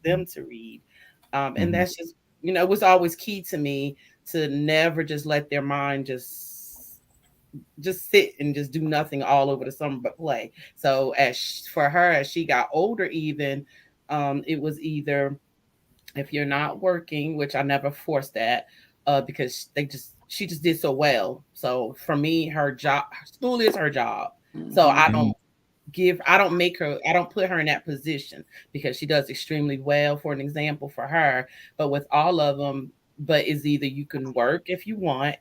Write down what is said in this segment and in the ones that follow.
them to read. And that's just, it was always key to me to never just let their mind just sit and just do nothing all over the summer but play. So for her, as she got older, even it was either, if you're not working, which I never forced that, because she just did so well. So for me, her job, school is her job. So Mhm. I don't make her, I don't put her in that position because she does extremely well, for an example, for her. But with all of them, but is either you can work if you want,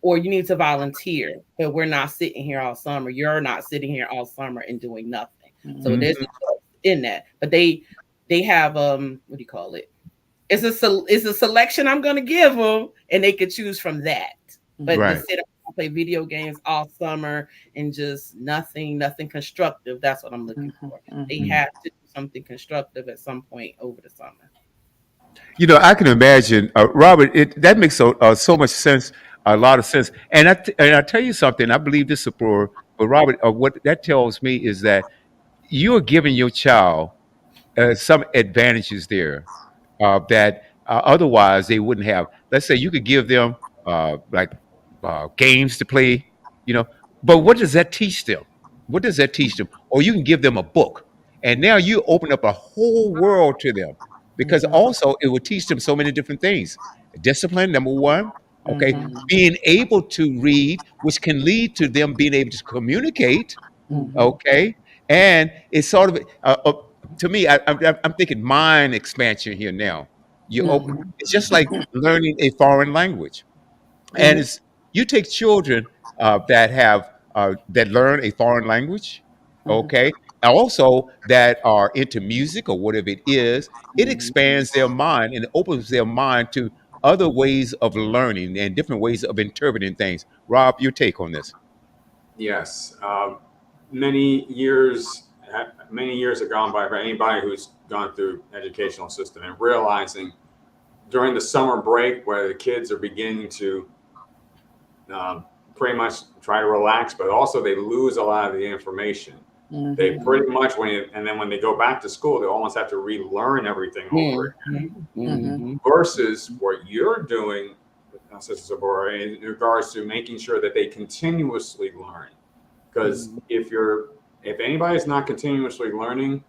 or you need to volunteer. But we're not sitting here all summer. You're not sitting here all summer and doing nothing. So Mhm. there's a choice in that. But they have what do you call it? It's a selection I'm gonna give them, and they could choose from that. But to Right. sit and play video games all summer and just nothing constructive, that's what I'm looking Mhm. for. They Mhm. Mm. have to do something constructive at some point over the summer. I can imagine, Robert. That makes so much sense, a lot of sense. And I tell you something. I believe this is for Robert. What that tells me is that you are giving your child some advantages there that otherwise they wouldn't have. Let's say you could give them like games to play, you know, but what does that teach them? What does that teach them? Or you can give them a book, and now you open up a whole world to them because Hmm. also it will teach them so many different things. Discipline, number one. Okay, Mhm. being able to read, which can lead to them being able to communicate. Mhm. Okay, and it's sort of to me, I'm thinking mind expansion here now. You open, Mhm. it's just like learning a foreign language, and Hmm. it's you take children that learn a foreign language, Mhm. okay, and also that are into music or whatever it is. It Mhm. expands their mind and opens their mind to other ways of learning and different ways of interpreting things. Rob, your take on this? Yes, many years many years have gone by for anybody who's gone through educational system and realizing during the summer break where the kids are beginning to um, pretty much try to relax, but also they lose a lot of the information. They Mhm. pretty much and then when they go back to school, they almost have to relearn everything over again. Hmm. Mhm. Hmm. Versus what you're doing, Sister Sabora, in regards to making sure that they continuously learn. Because Hmm. if anybody's not continuously learning,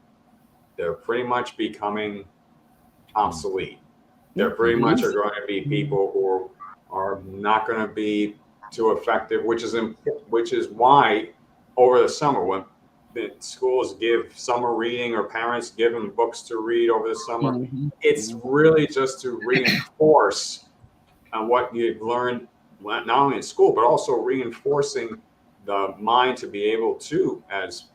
they're pretty much becoming Mm. obsolete. They're pretty Hmm. much are going to be people who are not going to be too effective, which is why over the summer when the schools give summer reading or parents give them books to read over the summer, Hmm. it's really just to reinforce what you've learned not only in school but also reinforcing the mind to be able to, as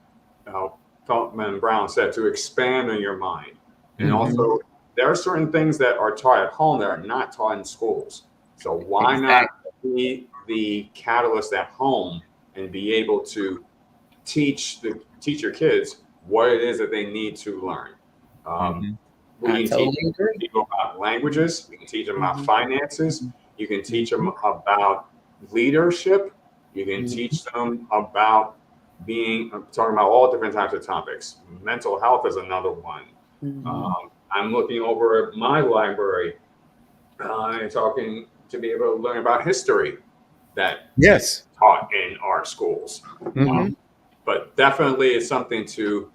uh, Feltman Brown said, to expand on your mind. And Hmm. also, there are certain things that are taught at home that are not taught in schools. So why not Exactly. be the catalyst at home and be able to teach your kids what it is that they need to learn? Um, Hmm. we I can teach totally agree. people about languages. We can teach them about Mhm. finances. You can teach them Hmm. about leadership. You can Hmm. teach them about being talking about all different types of topics. Mental health is another one. Mhm. Um, I'm looking over at my library and talking to be able to learn about history that is Yes. taught in our schools. Hmm. Um, but definitely it's something to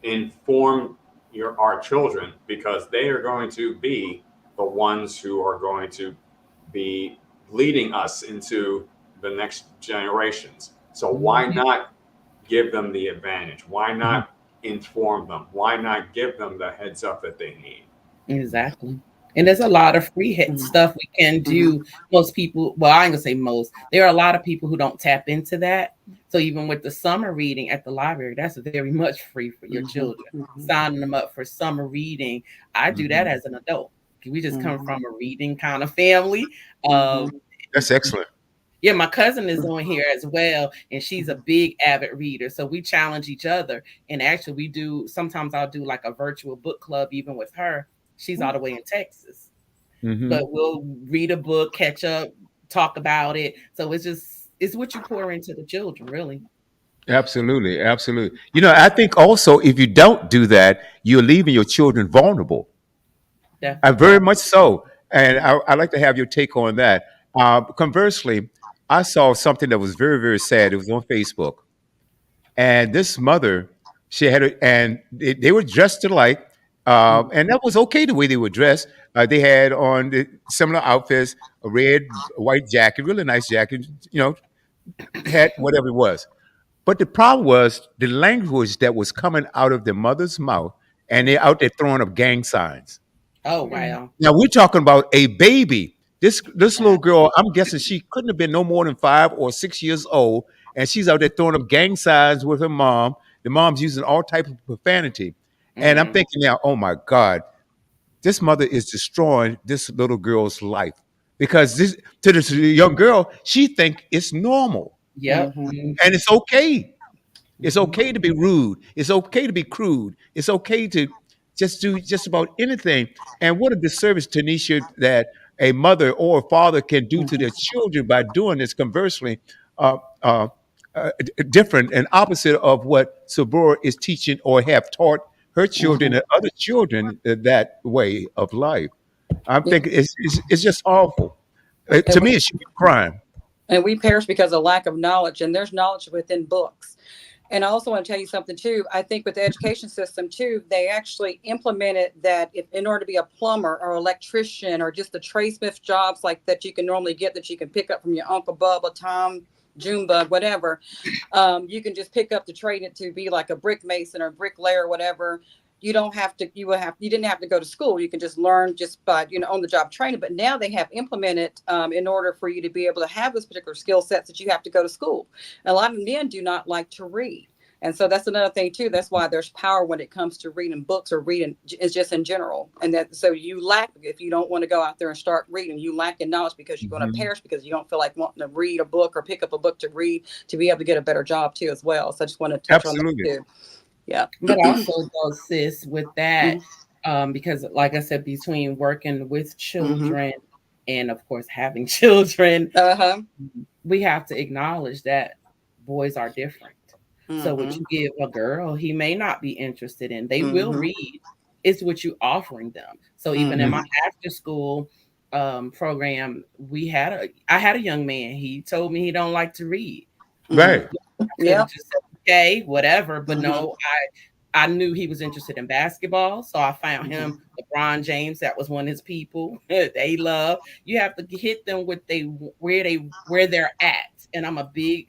inform our children because they are going to be the ones who are going to be leading us into the next generations. So why Hmm. not give them the advantage? Why Hmm. not inform them? Why not give them the heads up that they need? Exactly. And there's a lot of free Mhm. stuff we can Mhm. do. Most people, well, I ain't gonna say most. There are a lot of people who don't tap into that. So even with the summer reading at the library, that's very much free for your Mhm. children. Mhm. Signing them up for summer reading. I do that Hmm. as an adult. We just come Mhm. from a reading kind of family. Um, Mhm. That's excellent. yeah, my cousin is on here as well, and she's a Mhm. big avid reader. So we challenge each other. And actually, we do sometimes I'll do like a virtual book club even with her. She's all the way in Texas, Hmm. but we'll read a book, catch up, talk about it. So it's what you pour into the children, really. Absolutely, absolutely. I think also if you don't do that, you're leaving your children vulnerable. Definitely. Very much so. And I'd like to have your take on that. Conversely, I saw something that was very, very sad. It was on Facebook. And this mother, she had, and they were dressed alike. Mm. And that was okay the way they were dressed. They had on the similar outfits, a red, white jacket, really nice jacket, hat, whatever it was. But the problem was the language that was coming out of the mother's mouth, and they're out there throwing up gang signs. Oh Mm-hmm. wow. Now we're talking about a baby. This little Wow. girl, I'm guessing she couldn't have been no more than 5 or 6 years old, and she's out there throwing up gang signs with her mom. The mom's using all type of profanity, and I'm Mm. thinking now, oh my God, this mother is destroying this little girl's life because this to this young girl, she think it's normal Yep. Mm-hmm. and it's okay. It's Mm-hmm. okay to be rude. It's okay to be crude. It's okay to just do just about anything. And what a disservice, Tanisha, that a mother or a father can do to their children by doing this. Conversely, uh, uh, different and opposite of what Sabora is teaching or have taught her children Mm-hmm. and other children that way of life. I'm Yeah. thinking it's just awful. And To me, it should be a crime. we perish because of lack of knowledge, and there's knowledge within books. And I also want to tell you something too. I think with the education system too, they actually implemented that if in order to be a plumber or electrician or just the tradesmith jobs like that you can normally get that you can pick up from your Uncle Bubba, Tom, Junebug, whatever, you can just pick up to trade it to be like a brick mason or bricklayer or whatever. You don't have to, you didn't have to go to school. You can just learn just by, on the job training. But now they have implemented in order for you to be able to have those particular skill sets that you have to go to school. A lot of men do not like to read. And so that's another thing too. That's why there's power when it comes to reading books or reading is just in general. And that so you lack if you don't want to go out there and start reading, you lack in knowledge because you're going to Mhm. perish because you don't feel like wanting to read a book or pick up a book to read to be able to get a better job too as well. So I just want to touch on that Absolutely. too. Yeah. But also though, sis, with that, Mhm. because like I said, between working with Mhm. children and of course having children, Uh-huh. we have to acknowledge that boys are different. So what Mhm. you give a girl, he may not be interested in. They will Mhm. read. It's what you offering them. So even in my Mhm. Mhm. after school program, I had a young man. He told me he don't like to read. Mhm. Right. I could have Yep. just said, okay, whatever. But Mhm. no, I knew he was interested in basketball. So I found Mhm. him LeBron James. That was one of his people they love. You have to hit them with where they're at. And I'm a big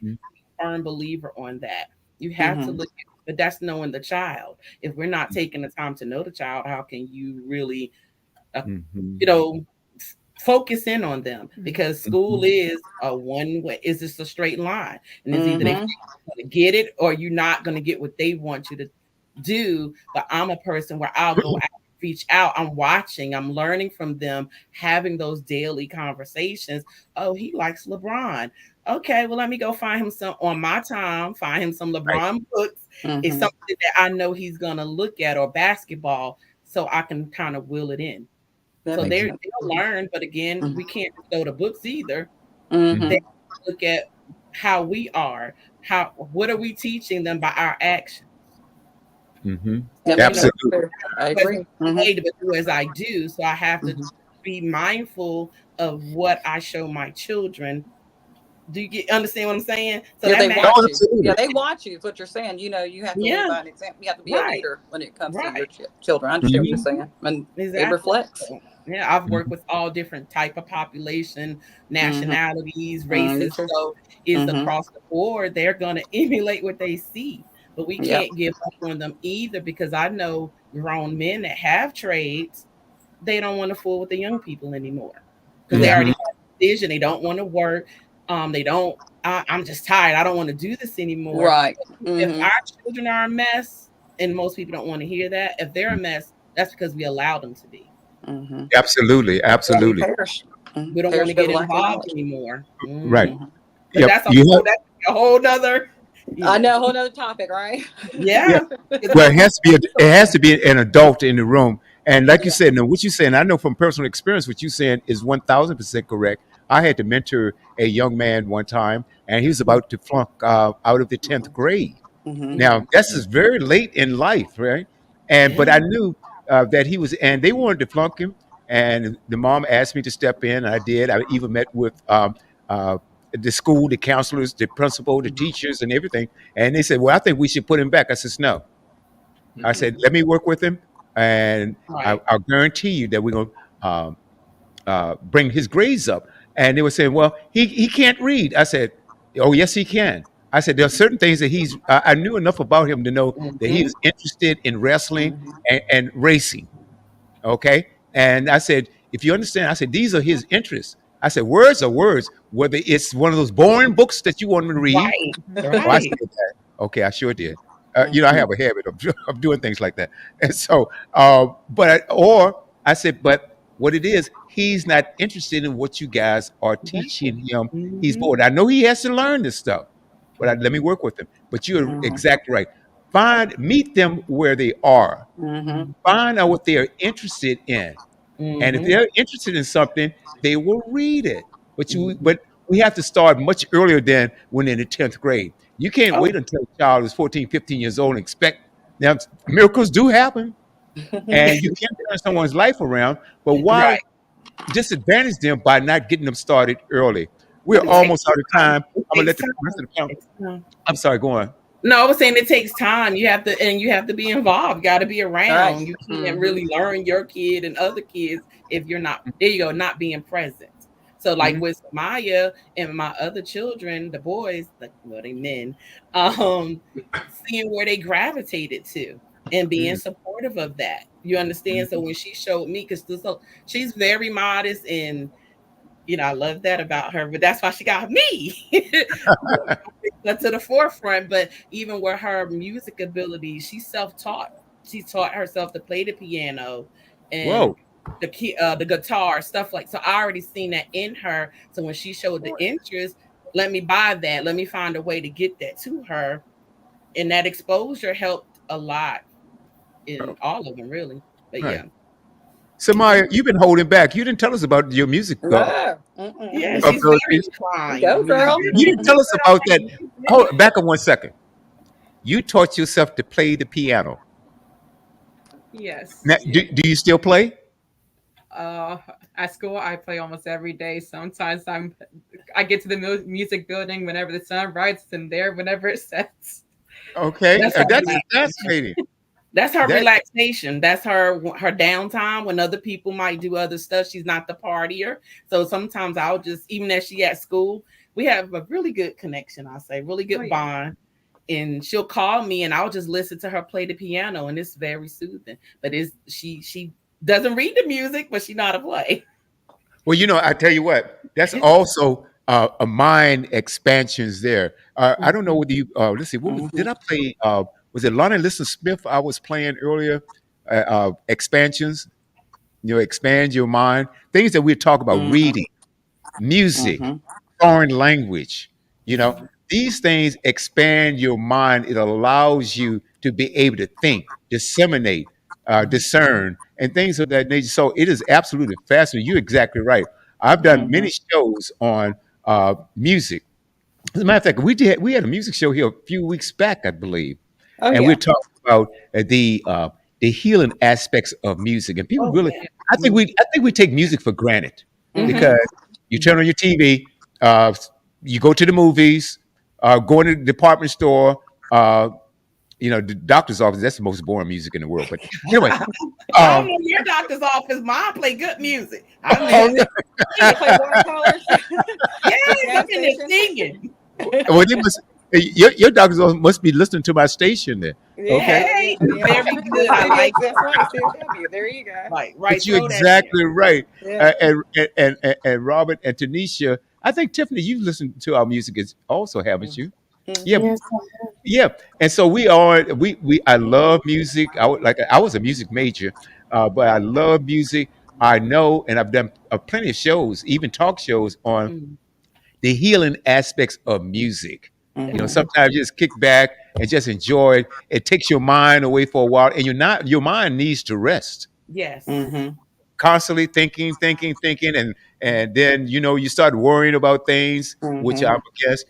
firm believer on that. You have to Mhm. look at, but that's knowing the child. If we're not taking the time to know the child, how can you really, uh, Mhm. you know, focus in on them? Because school Mhm. is a one way, is just a straight line, and it's either they Mhm. going to get it or you're not going to get what they want you to do. But I'm a person where I'll go out, reach out. I'm watching, I'm learning from them, having those daily conversations. Oh, he likes LeBron. Okay, well, let me go find him some on my time, find him some Right. LeBron books. It's Mhm. something that I know he's gonna look at or basketball, so I can kind of will it in. That So makes Mhm. sense. they'll learn, but again, Mhm. we can't just go to books either. They Mhm. look at how we are, how what are we teaching them by our actions? Mhm. That So, makes sense. Absolutely. Too. I do as agree. they Mhm. say, but do as I do. So I have to Mhm. be mindful of what I show my children. Do you understand what I'm saying? So Yeah, that they matters. watch Oh, you. Yeah, absolutely. they watch you. Is what you're saying. You have to lead Yeah, by an example. You have to be a right, leader when it comes to your right. children. I understand what you're Mhm. saying, and it Exactly. reflects. So, yeah, I've worked Mhm. with all different type of population, Mhm. nationalities, Me races. too. So it's Mhm. across the board. They're gonna emulate what they see. But we Yep. can't give up on them either because I know grown men that have trades, they don't want to fool with the young people anymore. Because they Yeah. already Mhm. have a vision. They don't want to work. They don't I'm just tired. I don't want to do this anymore. Right. If Mhm. our children are a mess, and most people don't want to hear that, if they're a mess, that's because we allowed them to be. Mhm. Absolutely. Yeah, we Absolutely. perish. We don't want Perish to because get of lack of involved knowledge. anymore. Right. Mhm. Mhm. But Yep. that's a whole nother, you I know. know, whole nother topic, right? Yeah. Yeah. Because Well, it has to be an adult in the room. And like you Yeah. said, now what you're saying, I know from personal experience, what you're saying is 1,000% correct. I had to mentor a young man one time, and he was about to flunk out of the 10th grade. Mhm. Now, Mm. this is very late in life, right? And but Yeah. I knew that he was, and they wanted to flunk him. And the mom asked me to step in, and I did. I even met with uh, the school, the counselors, the principal, the Mhm. teachers, and everything. And they said, "Well, I think we should put him back." I says, "No." I said, Mhm. "Let me work with him, and Right. I'll guarantee you that we're going to bring his grades up." And they were saying, "Well, he can't read." I said, "Oh, yes, he can." I said, "There are certain things that I knew enough about him to know that he Mhm. was interested in wrestling Mhm. and racing." Okay. And I said, "If you understand," I said, "these are his interests." I said, "Words are words, whether it's one of those boring books that you want me to read." Right. Oh, I Right. said that. Okay, I sure did. I Mhm. have a habit of, of doing things like that. And so, I said, but what it is, he's not interested in what you guys are Right. teaching him. He's Mhm. bored. I know he has to learn this stuff, but let me Mhm. work with him. But you're Mhm. exactly right. Meet them where they are. Mhm. Find out what they are interested in. And if Mhm. they're interested in something, they will read it. Mhm. But we have to start much earlier than when in the 10th grade. You can't Oh, wait until a child is 14, 15 years old and expect. Now, miracles do happen, and you can turn someone's life around, but why right. disadvantage them by not getting them started early? We're But it takes almost out of time. time. It I'm going to let takes the rest time. of the panel. Takes time. I'm sorry, go on. No, I was saying it takes time. You have to, and you have to be involved. You got to be All right. around. You can't Mhm. really learn your kid and other kids if you're not. There you go, not being present. So, like Mhm, with Maya and my other children, the boys, like well, they men, um, seeing where they gravitated to and being mhm, supportive of that. You understand? So mhm. when she showed me, because she's very modest and I love that about her, but that's why she got me. But to the forefront. But even with her music ability, she's self-taught. She taught herself to play the piano and Whoa. the guitar, stuff like so. I already seen that in her. So when she showed the interest, let me buy that. Let me find a way to get that to her. And that exposure helped a lot in Oh, all of them, really. But right. yeah. So, And Maya, you've been holding back. You didn't tell us about your music No. Mm-mm. yeah, she's very abilities. inclined. Go, Music. girl. You didn't She's tell us good about that. on Oh, music. back up one second. You taught yourself to play the piano. Yes. Now, do you still play? Uh, at school, I play almost every day. Sometimes I get to the music building whenever the sun rises, and there whenever it sets. Okay, That's her that's relaxation. fascinating. That's her That relaxation. That's her downtime when other people might do other stuff. She's not the partier. So sometimes I'll just, even as she at school, we have a really good connection, I'll say, really Oh good yeah. bond. And she'll call me and I'll just listen to her play the piano and it's very soothing. But it's she doesn't read the music, but she know how to play. well, I tell you what, that's also a mind expansions there. I don't know Mhm. whether you let's see, did Mhm. I play? Was it Lonnie Liston Smith? I was playing earlier. Expansions, expand your mind. Things that we talk about, Mhm. reading, music, Mhm. foreign language. You know, Mhm. these things expand your mind. It allows you to be able to think, disseminate, Mhm. discern, and things of that nature. So it is absolutely fascinating. You're exactly right. I've done many Mhm. shows on music. As a matter of fact, we had a music show here a few weeks back, I believe, Oh and we're yeah. talking about the healing aspects of music. And people Oh really, yeah. I think we take music for granted Mhm. because Mhm. you turn on your TV, uh, you go to the movies, go to the department store, uh, the doctor's office. That's the most boring music in the world. But anyway, I don't um, know your doctor's office. Mine play good music. I'm oh, listening. They play watercolors. The Yes, I'm jazz in there station. singing. well, they must. Your doctor's office must be listening to my station there. Okay. Yeah, Hey, yeah, yeah. very The good. I studio, like that's right, CW. There you go. right. But you're Throw that in there. exactly right. Yeah. And Robert and Tanisha, I think Tiffany, you've listened to our music is also, haven't you? Yeah, Mm-hmm. Yes. yeah. And so we I love music. I was a music major, but I love music. I know, and I've done plenty of shows, even talk shows on Mm, the healing aspects of music. Mm-hmm. Sometimes you just kick back and just enjoy it. It takes your mind away for a while, and your mind needs to rest. yes. Mm-hmm. constantly thinking, and then you start worrying about things, which I Mm-hmm. would guess,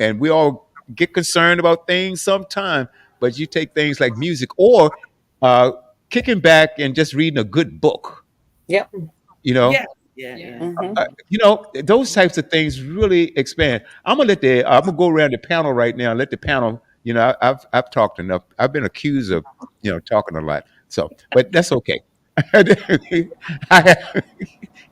and we all get concerned about things sometime. But you take things like music or uh, kicking back and just reading a good book, Yep. you Yeah, know. yeah, Yeah. yeah. Mm-hmm. Those types of things really expand. I'm gonna go around the panel right now and let the panel. I've talked enough. I've been accused of talking a lot. So, but that's okay. I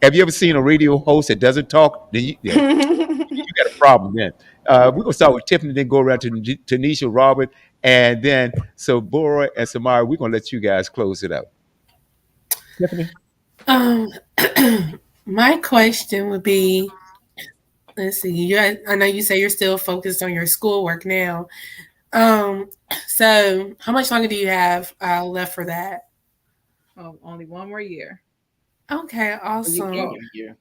have you ever seen a radio host that doesn't talk? Then you got a problem then. We're gonna start with Tiffany, then go around to Tanisha, Robert, and then so Bora and Samara. We're gonna let you guys close it out. Tiffany. Um, my question would be, let's see, I know you say you're still focused on your schoolwork now. Um, so how much longer do you have left for that? Oh, only one more year. Okay, You awesome. can hear.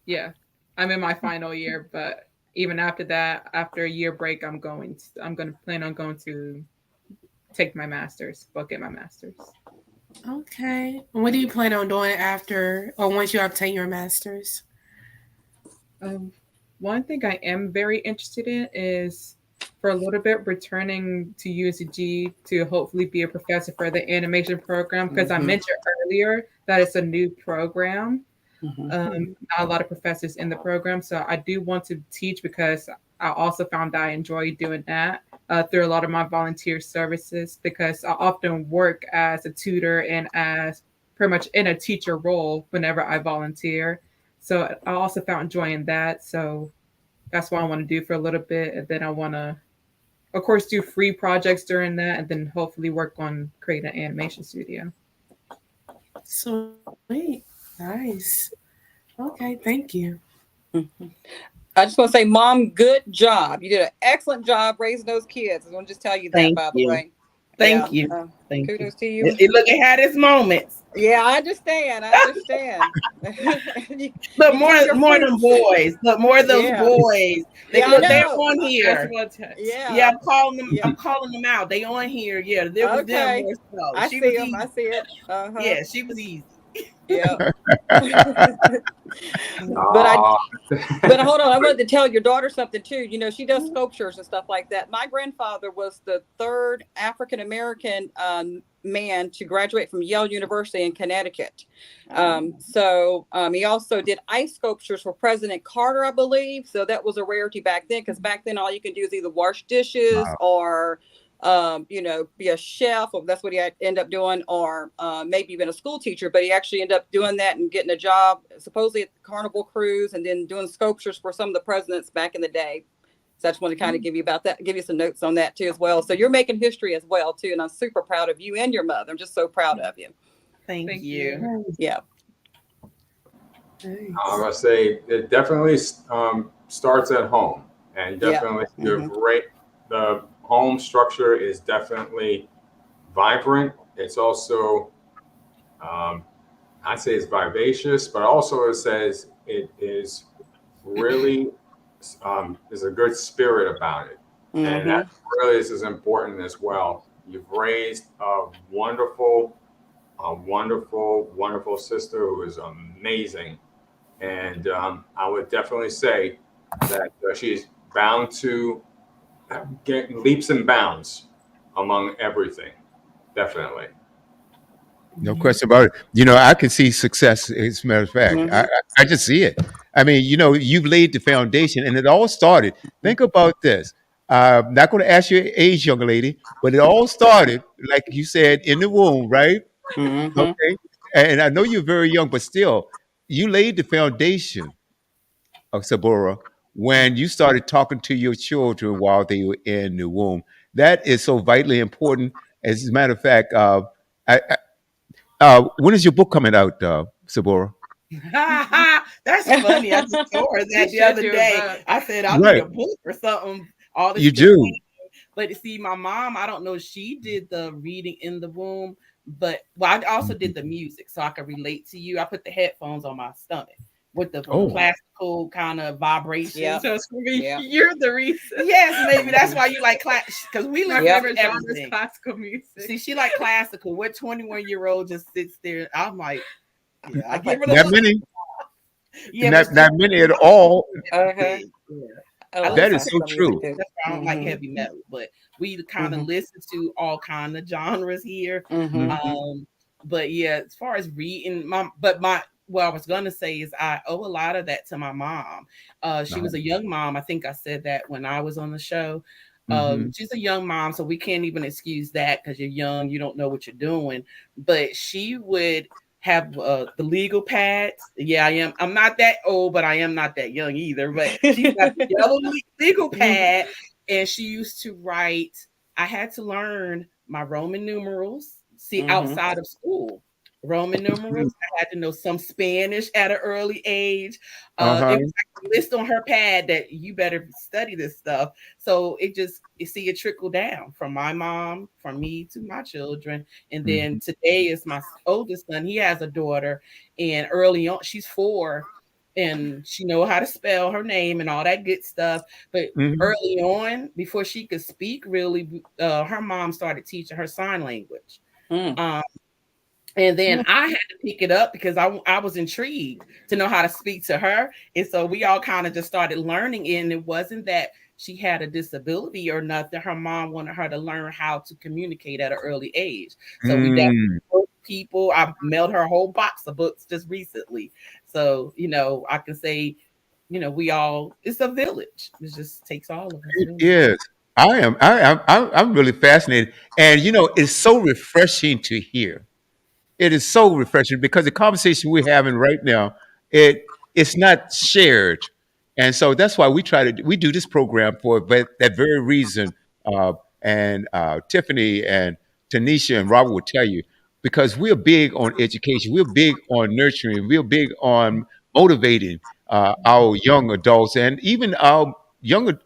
Yeah, I'm in my final year, but even after that, after a year break, I'm going to plan on going to take my master's, but get my master's. Okay. What do you plan on doing after or once you obtain your master's? Um, One thing I am very interested in is for a little bit returning to UNCG to hopefully be a professor for the animation program because I Mm-hmm. mentioned earlier that it's a new program. Mm-hmm. Not a lot of professors in the program, so I do want to teach because I also found that I enjoy doing that through a lot of my volunteer services because I often work as a tutor and as pretty much in a teacher role whenever I volunteer. So I also found enjoying that. So that's what I want to do for a little bit, and then I want to, of course, do free projects during that, and then hopefully work on creating an animation studio. Sweet. Nice. Okay, thank you. Mm-hmm. I just want to say, Mom, good job. You did an excellent job raising those kids. I want to just tell you that, Thank by the you. way. Yeah. Thank you. Thank you. Kudos to you. It look, it had its moments, Yeah, I understand. I understand. you, but you get your more than fruits. boys. But more of those Yeah. boys. They Yeah, I look. They're know. on That's here. one text. Yeah, Yeah. I'm calling them. Yeah. I'm calling them out. They on here. Yeah, there was them Okay. more so. I She see was them. I easy. see it. Uh-huh. Yeah, she was easy. Yeah. but I Ah, But hold on, I wanted to tell your daughter something too. You know, she does sculptures and stuff like that. My grandfather was the third African American man to graduate from Yale University in Connecticut. He also did ice sculptures for President Carter, I believe. So that was a rarity back then, because back then all you can do is either wash dishes or be a chef, or that's what he ended up doing, or maybe even a school teacher. But he actually ended up doing that and getting a job, supposedly at the Carnival Cruise, and then doing sculptures for some of the presidents back in the day. So I just want to kind of give you some notes on that too as well. So you're making history as well too, and I'm super proud of you and your mother. I'm just so proud of you. Thank Thank you. you. Yeah. I Nice. must say it definitely starts at home, and Yeah. definitely Mm-hmm. the home structure is definitely vibrant. It's also um, I'd say it's vivacious, but also it says it is really there's a good spirit about it, and Mm-hmm. that really is as important as well. You've raised a wonderful sister who is amazing, and I would definitely say that she's bound to get leaps and bounds among everything. Definitely. No Yeah. question about it. I can see success. As a matter of fact, I, Mm-hmm. I I just see it. I mean, you've laid the foundation, and it all started. Think about this. I'm not going to ask your age, young lady, but it all started, like you said, in the womb, right? Mm-hmm. Okay. And I know you're very young, but still, you laid the foundation of Sabora when you started talking to your children while they were in the womb. That is so vitally important. As a matter of fact, when is your book coming out, Sabora? That's funny. I just told her You that the should other do a day. book. I said I'll need Right. a book or something. All this You campaign. do. But see, my mom, I don't know if she did the reading in the womb, but well, I also did the music, so I could relate to you. I put the headphones on my stomach with the Oh, classical kind of Yeah. vibrations. So Screaming, Yeah. you're the reason. Yes, maybe that's Mm-hmm. why you like class because we My listen Yep. to favorite genre is everything. classical music. See, she like classical. What 21-year-old just sits there? I'm like, Yeah, I give Like, her the Not look. many, Yeah, but not she many at all. uh-huh. yeah. I Alexa That listen is has to so some music. music true. too. That's why I don't like Mm-hmm. heavy metal, but we kind of Mm-hmm. listen to all kind of genres here. Mm-hmm. Mhm. Um, but yeah, as far as reading, my what I was gonna say is I owe a lot of that to my mom. She was Uh-huh. a young mom. I think I said that when I was on the show. Mhm. She's a young mom, so we can't even excuse that because you're young, you don't know what you're doing. But she would have the legal pads. Yeah, I am. I'm not that old, but I am not that young either. But she's got the yellow legal pad, and she used to write. I had to learn my Roman numerals. See, Mm-hmm. outside of school, Roman numerals. I had to know some Spanish at an early age. It Uh-huh. was like a list on her pad that you better study this stuff. So it just you see it trickle down from my mom, from me to my children, and then Mhm. today is my oldest son. He has a daughter, and early on, she's 4, and she know how to spell her name and all that good stuff. But Mhm. early on, before she could speak, really, her mom started teaching her sign language. Mm. Um, and then Mm. I had to pick it up because I was intrigued to know how to speak to her. And so we all kind of just started learning it. And it wasn't that she had a disability or nothing. Her mom wanted her to learn how to communicate at an early age. So we got Mm. people. I mailed her a whole box of books just recently. So, I can say, we all, it's a village. It just takes all of us, It really. is. I'm really fascinated, and it's so refreshing to hear. It is so refreshing because the conversation we're having right now, it's not shared, and so that's why we do this program for that very reason. Uh, and Tiffany and Tanisha and Robert will tell you because we're big on education, we're big on nurturing, we're big on motivating our young adults and even our younger,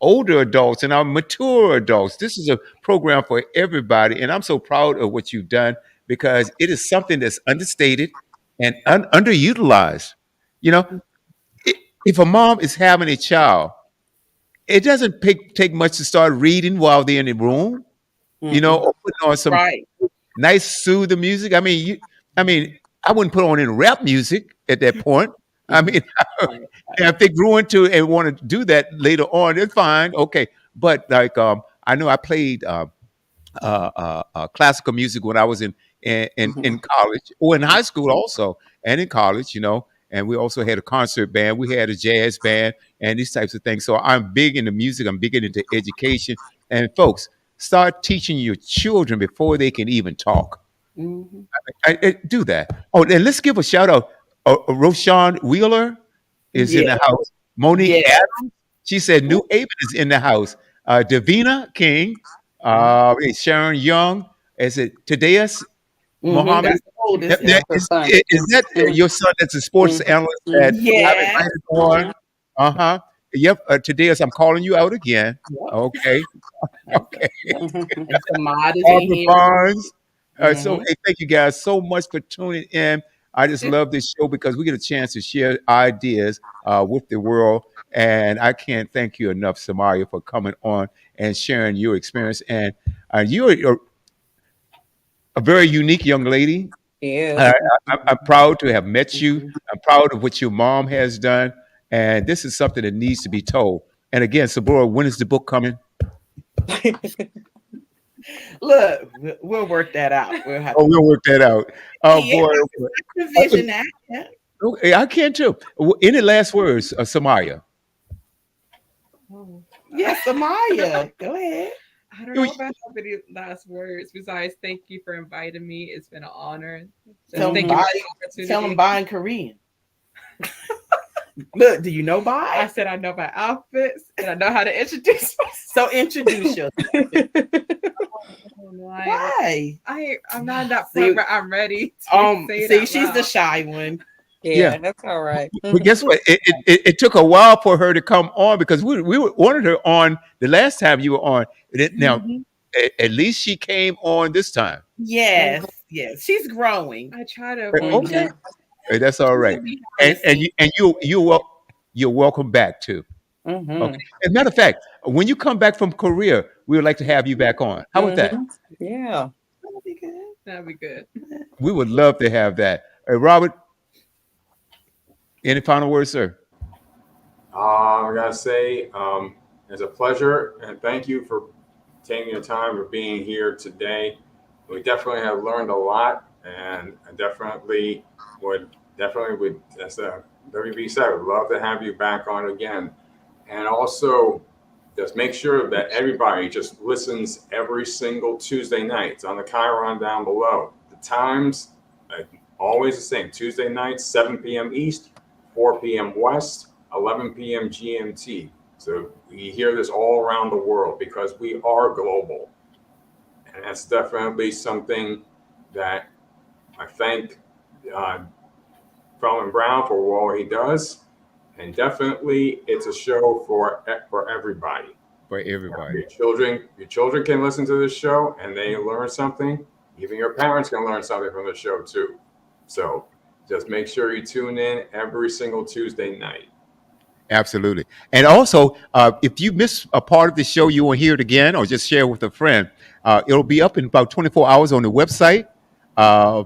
older adults and our mature adults. This is a program for everybody, and I'm so proud of what you've done because it is something that's understated and underutilized. You know, I if a mom is having a child, it doesn't take much to start reading while they're in the room, Mm-hmm. or putting on some Right. nice soothing music. I mean, I wouldn't put on any rap music at that point. I Mhm. mean, Right. Right. if they grew into it and want to do that later on, it's fine, okay. But like, I know I played classical music when I was Mm-hmm. in college or in high school also, and in college, and we also had a concert band, we had a jazz band, and these types of things. So I'm big into music, I'm big into education, and folks, start teaching your children before they can even talk. Mhm. Do that. Oh, and let's give a shout out. Roshan Wheeler is in Yeah. the house. Monique Yeah. Adams, she said New Ooh. Haven is in the house. Davina King, Mhm. Sharon Young, is it Tadeus Mhm. Muhammad? That's the oldest. Yeah, Yep. that's her son. Is that Mm-hmm. your son that's a sports analyst that I've Yes. invited Mm-hmm. on? Uh-huh. Yep, Tadeus, I'm calling you out again. Yep. Okay, Okay. okay. Yep. Mm-hmm. And Samad is in Barbara here. Barnes. So Mhm. hey, thank you guys so much for tuning in. I just love this show because we get a chance to share ideas with the world. And I can't thank you enough, Samaria, for coming on and sharing your experience. And you're a very unique young lady. Yes. I, I'm proud to have met you. Mm-hmm. I'm proud of what your mom has done. And this is something that needs to be told. And again, Sabora, when is the book coming? Look, we'll work that out. We'll have Oh, to. we'll work that out. Oh, Yeah, boy. I Oh, boy. can envision that. Yeah. Okay, I can too. Any last words, Samaya? Oh, Yes, Amaya. Go ahead. I don't You- know if I have any last words besides thank you for inviting me. It's been an honor. Just Tell them thank you Mm-hmm. for bye. the Tell them opportunity. bye in Korean. Look, do you know I bye? said I know my outfits and I know how to introduce myself. So introduce yourself. Oh, no, Why? I'm not in that point See, where I'm ready to say it see, out she's the loud. shy one. Yeah, Yeah, that's all right. but guess what? It took a while for her to come on because wanted her on the last time you were on. Now, Mhm. at least she came on this time. Yes, Mm-hmm. yes, she's growing. I try to avoid Okay, Mm-hmm. that. That's all She's right. a behind the And scenes. you're welcome back too. Okay. Mm-hmm. As a matter of fact, when you come back from Korea, we would like to have you back on. How about that? Mm-hmm. Yeah. That'll be good. That'd be good. We would love to have that. Robert, any final words, sir? I gotta say, it's a pleasure, and thank you for taking the time for being here today. We definitely have learned a lot, and I definitely would, as WB said, would love to have you back on again. And also, just make sure that everybody just listens every single Tuesday night. It's on the Chiron down below. The times, always the same. Tuesday nights, 7 p.m. East, 4 p.m. West, 11 p.m. GMT. So we hear this all around the world because we are global. And that's definitely something that I thank uh, Felman Brown for all he does. And definitely it's a show for everybody. For everybody. Your children can listen to this show and they learn something. Even your parents can learn something from the show too. So just make sure you tune in every single Tuesday night. Absolutely. And also, if you miss a part of the show, you will hear it again or just share with a friend. It'll be up in about 24 hours on the website. Uh,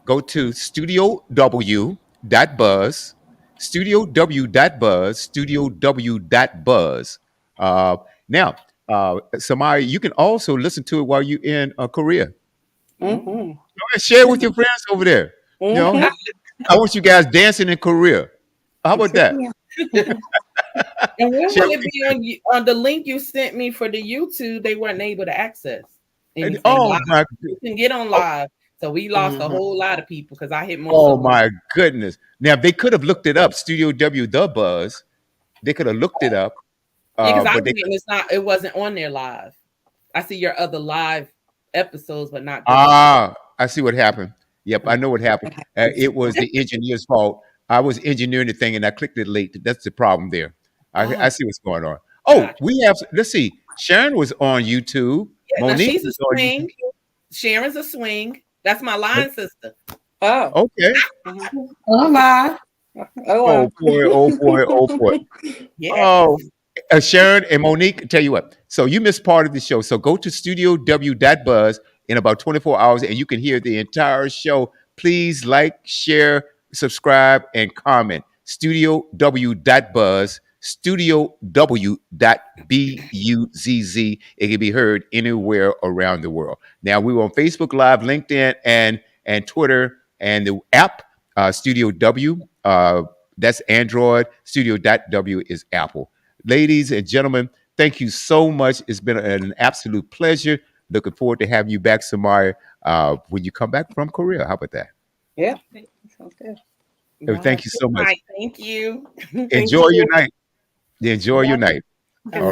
Go to studio.w.buzz, studio.w.buzz. Uh, Now, Samari, you can also listen to it while you're in Korea. Mm-hmm. Share it with your friends over there. You know, Mm-hmm. I want you guys dancing in Korea. How about that? And when Share will with it be on the link you sent me for the YouTube? They weren't able to access anything oh live. my, You can get on oh, live. So we lost a whole lot of people because I hit most oh of them. my goodness! Now they could have looked it up. Studio W the Buzz. They could have looked it up, Yeah, because I but went they and it wasn't on there live. I see your other live episodes, but not this one. I see what happened. Yep, I know what happened. It was the engineer's fault. I was engineering the thing and I clicked it late. That's the problem there. I Oh, see what's going on. Oh, God. we have, let's see. Sharon was on YouTube. Yeah, now Monique she's a was on YouTube. swing. Sharon's a swing. That's my line sister. Oh. Okay. Hola. Oh, Oh boy, oh boy, oh boy. Yes. Oh, Sharon and Monique, tell you what. So you missed part of the show. So go to Studio W.Buzz in about 24 hours and you can hear the entire show. Please like, share, subscribe, and comment. Studio W.Buzz, Studio W.Buzz. It can be heard anywhere around the world. Now we're on Facebook Live, LinkedIn, and Twitter, and the app Studio W. That's Android. Studio.w is Apple. Ladies and gentlemen, thank you so much. It's been an absolute pleasure. Looking forward to having you back, Samari, when you come back from Korea. How about that? yeah. Sounds good. Y'all have Thank a you good so much. night. Thank you. Thank Enjoy your you. night. Enjoy your night. All Good